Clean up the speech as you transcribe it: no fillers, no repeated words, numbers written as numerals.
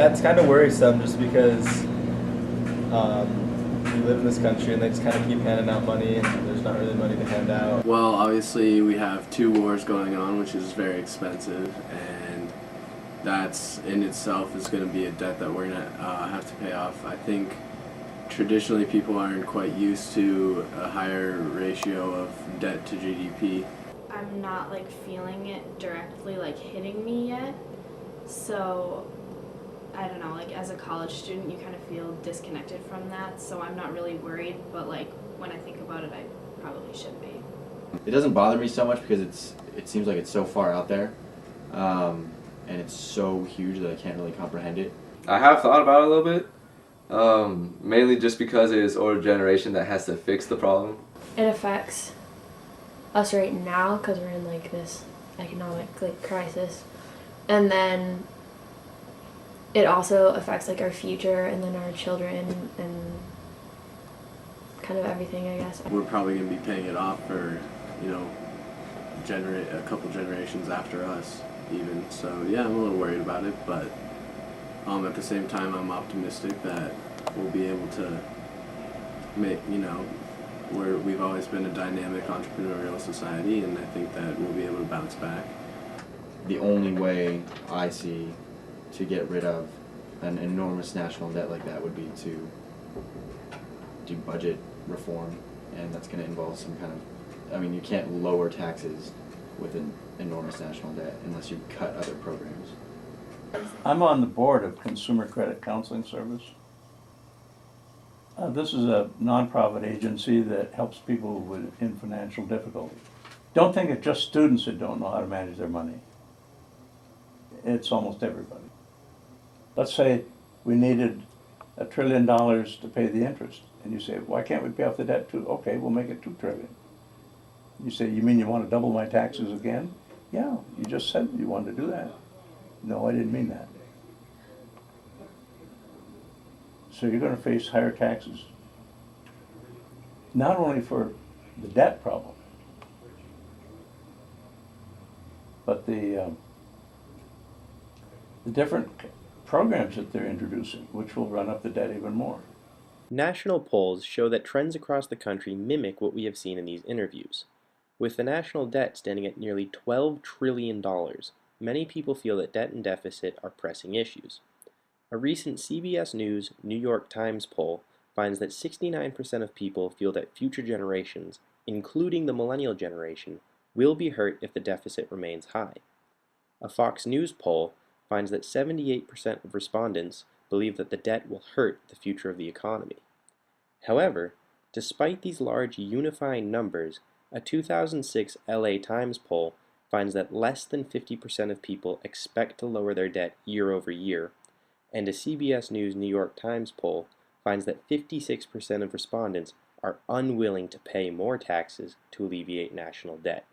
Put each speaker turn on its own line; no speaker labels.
Yeah, it's kind of worrisome just because we live in this country and they just kind of keep handing out money and there's not really money to hand out.
Well, obviously we have 2 wars going on, which is very expensive, and that's in itself is going to be a debt that we're going to have to pay off. I think traditionally people aren't quite used to a higher ratio of debt to GDP.
I'm not like feeling it directly like hitting me yet, so I don't know, like as a college student you kind of feel disconnected from that, so I'm not really worried, but like when I think about it I probably should be.
It doesn't bother me so much because it seems like it's so far out there, and it's so huge that I can't really comprehend it.
I have thought about it a little bit, mainly just because it is older generation that has to fix the problem.
It affects us right now because we're in like this economic like crisis, and then it also affects like our future and then our children and kind of everything, I guess.
We're probably going to be paying it off for, you know, a couple generations after us even. So yeah, I'm a little worried about it, but at the same time I'm optimistic that we'll be able to make, you know, we've always been a dynamic entrepreneurial society, and I think that we'll be able to bounce back.
The only way I see to get rid of an enormous national debt like that would be to do budget reform, and that's going to involve some kind of, I mean, you can't lower taxes with an enormous national debt unless you cut other programs.
I'm on the board of Consumer Credit Counseling Service. This is a nonprofit agency that helps people in financial difficulty. Don't think it's just students that don't know how to manage their money. It's almost everybody. Let's say we needed $1 trillion to pay the interest, and you say, why can't we pay off the debt too? Okay, we'll make it $2 trillion. You say, you mean you want to double my taxes again? Yeah, you just said you wanted to do that. No, I didn't mean that. So you're going to face higher taxes, not only for the debt problem, but the different programs that they're introducing, which will run up the debt even more.
National polls show that trends across the country mimic what we have seen in these interviews. With the national debt standing at nearly $12 trillion, many people feel that debt and deficit are pressing issues. A recent CBS News New York Times poll finds that 69% of people feel that future generations, including the millennial generation, will be hurt if the deficit remains high. A Fox News poll finds that 78% of respondents believe that the debt will hurt the future of the economy. However, despite these large unifying numbers, a 2006 LA Times poll finds that less than 50% of people expect to lower their debt year over year, and a CBS News New York Times poll finds that 56% of respondents are unwilling to pay more taxes to alleviate national debt.